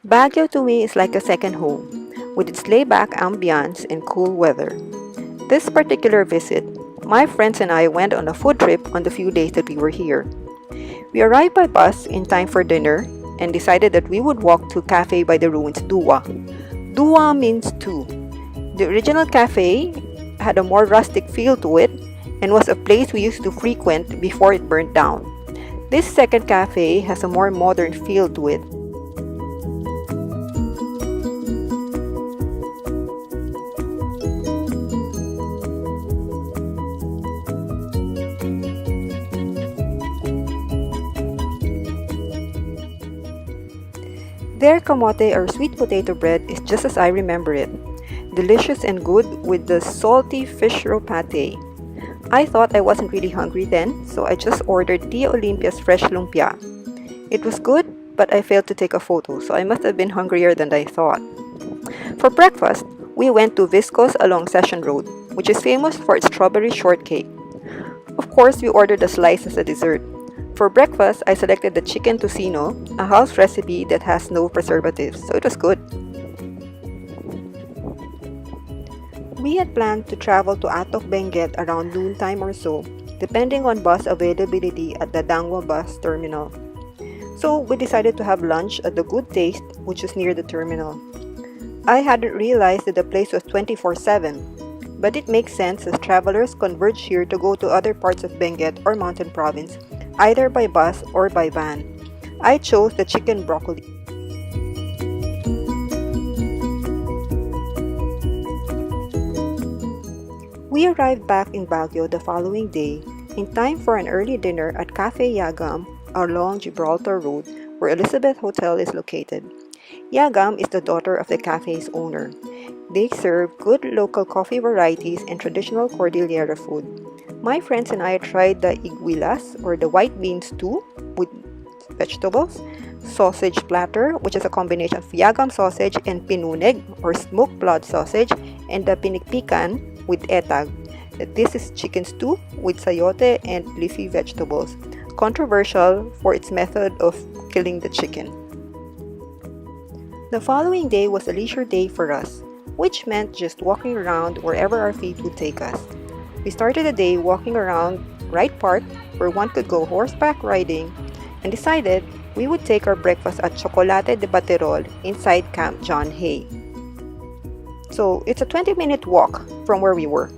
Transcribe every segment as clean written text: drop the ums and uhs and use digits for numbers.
Baguio to me is like a second home, with its laid-back ambiance and cool weather. This particular visit, my friends and I went on a food trip on the few days that we were here. We arrived by bus in time for dinner and decided that we would walk to Cafe by the Ruins Dua. Dua means two. The original cafe had a more rustic feel to it and was a place we used to frequent before it burnt down. This second cafe has a more modern feel to it. Their kamote or sweet potato bread is just as I remember it, delicious and good with the salty fish roe pate. I thought I wasn't really hungry then, so I just ordered Tia Olympia's fresh lumpia. It was good, but I failed to take a photo, so I must have been hungrier than I thought. For breakfast, we went to Visco's along Session Road, which is famous for its strawberry shortcake. Of course, we ordered a slice as a dessert. For breakfast, I selected the chicken tocino, a house recipe that has no preservatives, so it was good. We had planned to travel to Atok Benguet around noontime or so, depending on bus availability at the Dangwa bus terminal. So we decided to have lunch at the Good Taste, which is near the terminal. I hadn't realized that the place was 24/7, but it makes sense as travelers converge here to go to other parts of Benguet or Mountain Province, either by bus or by van. I chose the chicken broccoli. We arrived back in Baguio the following day in time for an early dinner at Cafe Yagam along Gibraltar Road, where Elizabeth Hotel is located. Yagam is the daughter of the cafe's owner. They serve good local coffee varieties and traditional Cordillera food. My friends and I tried the iguilas or the white bean stew with vegetables, sausage platter, which is a combination of Yagam sausage and pinuneg or smoked blood sausage, and the pinikpikan with etag. This is chicken stew with sayote and leafy vegetables, controversial for its method of killing the chicken. The following day was a leisure day for us, which meant just walking around wherever our feet would take us. We started the day walking around Wright Park, where one could go horseback riding, and decided we would take our breakfast at Choco-late de Baterol inside Camp John Hay. So it's a 20-minute walk from where we were.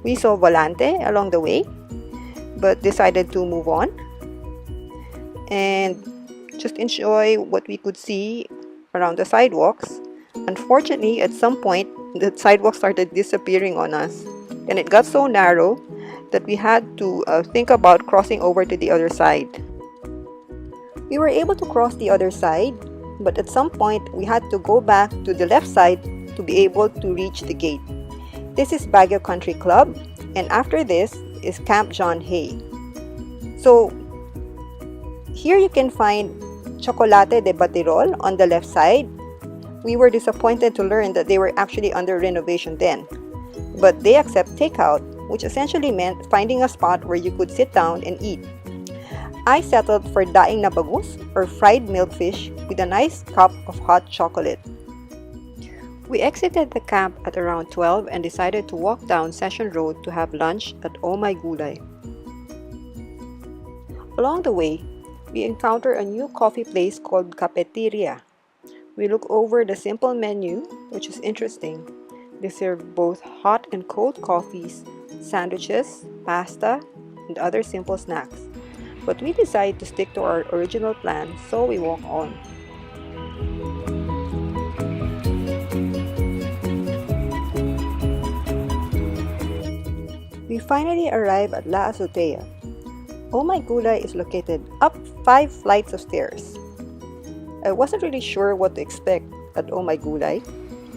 We saw Volante along the way, but decided to move on and just enjoy what we could see around the sidewalks. Unfortunately, at some point, the sidewalk started disappearing on us, and it got so narrow that we had to think about crossing over to the other side. We were able to cross the other side, but at some point, we had to go back to the left side to be able to reach the gate. This is Baguio Country Club, and after this is Camp John Hay. So here you can find Choco-late de Baterol on the left side. We were disappointed to learn that they were actually under renovation then, but they accept takeout, which essentially meant finding a spot where you could sit down and eat. I settled for daing na bagus or fried milkfish with a nice cup of hot chocolate. We exited the camp at around 12 and decided to walk down Session Road to have lunch at Oh My Gulay. Along the way, we encounter a new coffee place called Cafeteria. We look over the simple menu, which is interesting. They serve both hot and cold coffees, sandwiches, pasta, and other simple snacks. But we decide to stick to our original plan, so we walk on. We finally arrive at La Azotea. Oh My Gulay is located up 5 flights of stairs. I wasn't really sure what to expect at Oh My Gulay,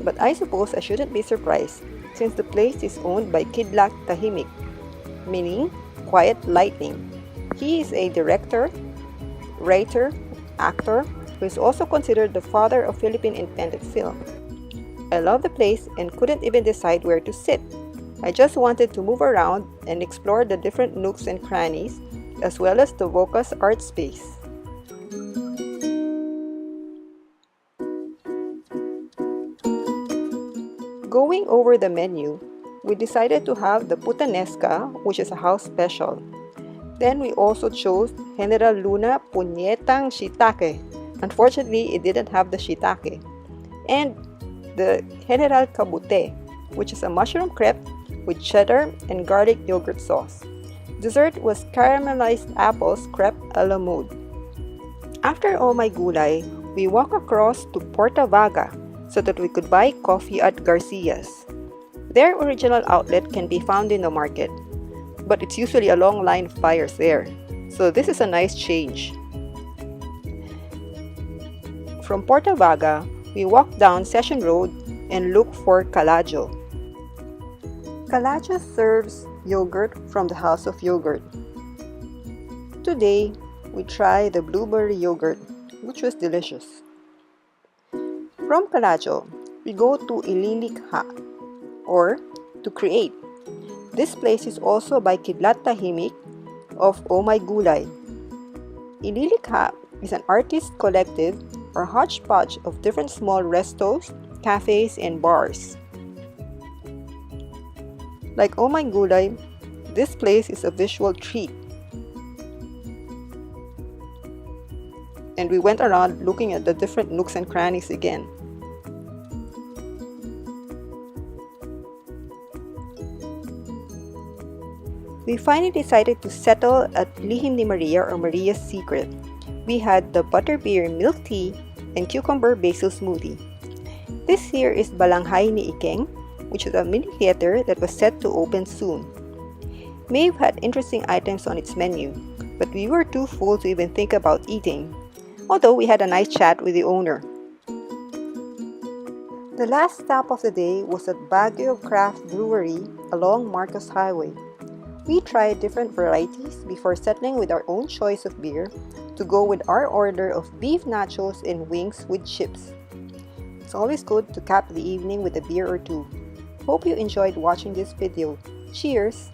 but I suppose I shouldn't be surprised since the place is owned by Kidlak Tahimik, meaning quiet lightning. He is a director, writer, actor who is also considered the father of Philippine independent film. I love the place and couldn't even decide where to sit. I just wanted to move around and explore the different nooks and crannies, as well as the Voca's art space. Going over the menu, we decided to have the putanesca, which is a house special. Then we also chose General Luna Puñetang Shiitake. Unfortunately, it didn't have the shiitake. And the General Kabute, which is a mushroom crepe with cheddar and garlic yogurt sauce. Dessert was caramelized apples crepe a la mode. After Oh My Gulay, we walked across to Porta Vaga so that we could buy coffee at Garcia's. Their original outlet can be found in the market, but it's usually a long line of buyers there. So this is a nice change. From Porta Vaga, we walked down Session Road and looked for Calajo. Calajo serves yogurt from the House of Yogurt. Today, we tried the blueberry yogurt, which was delicious. From Calajo, we go to ili-likha, or to create. This place is also by Kidlat Tahimik of Oh My Gulay. Ili-likha is an artist collective or hodgepodge of different small restos, cafes, and bars. Like Oh My Gulay, this place is a visual treat. And we went around looking at the different nooks and crannies again. We finally decided to settle at Lihim ni Maria or Maria's Secret. We had the butterbeer milk tea and cucumber basil smoothie. This here is Balanghay ni Ikeng, which is a mini theater that was set to open soon. Maeve had interesting items on its menu, but we were too full to even think about eating, although we had a nice chat with the owner. The last stop of the day was at Baguio Craft Brewery along Marcos Highway. We tried different varieties before settling with our own choice of beer to go with our order of beef nachos and wings with chips. It's always good to cap the evening with a beer or two. Hope you enjoyed watching this video. Cheers!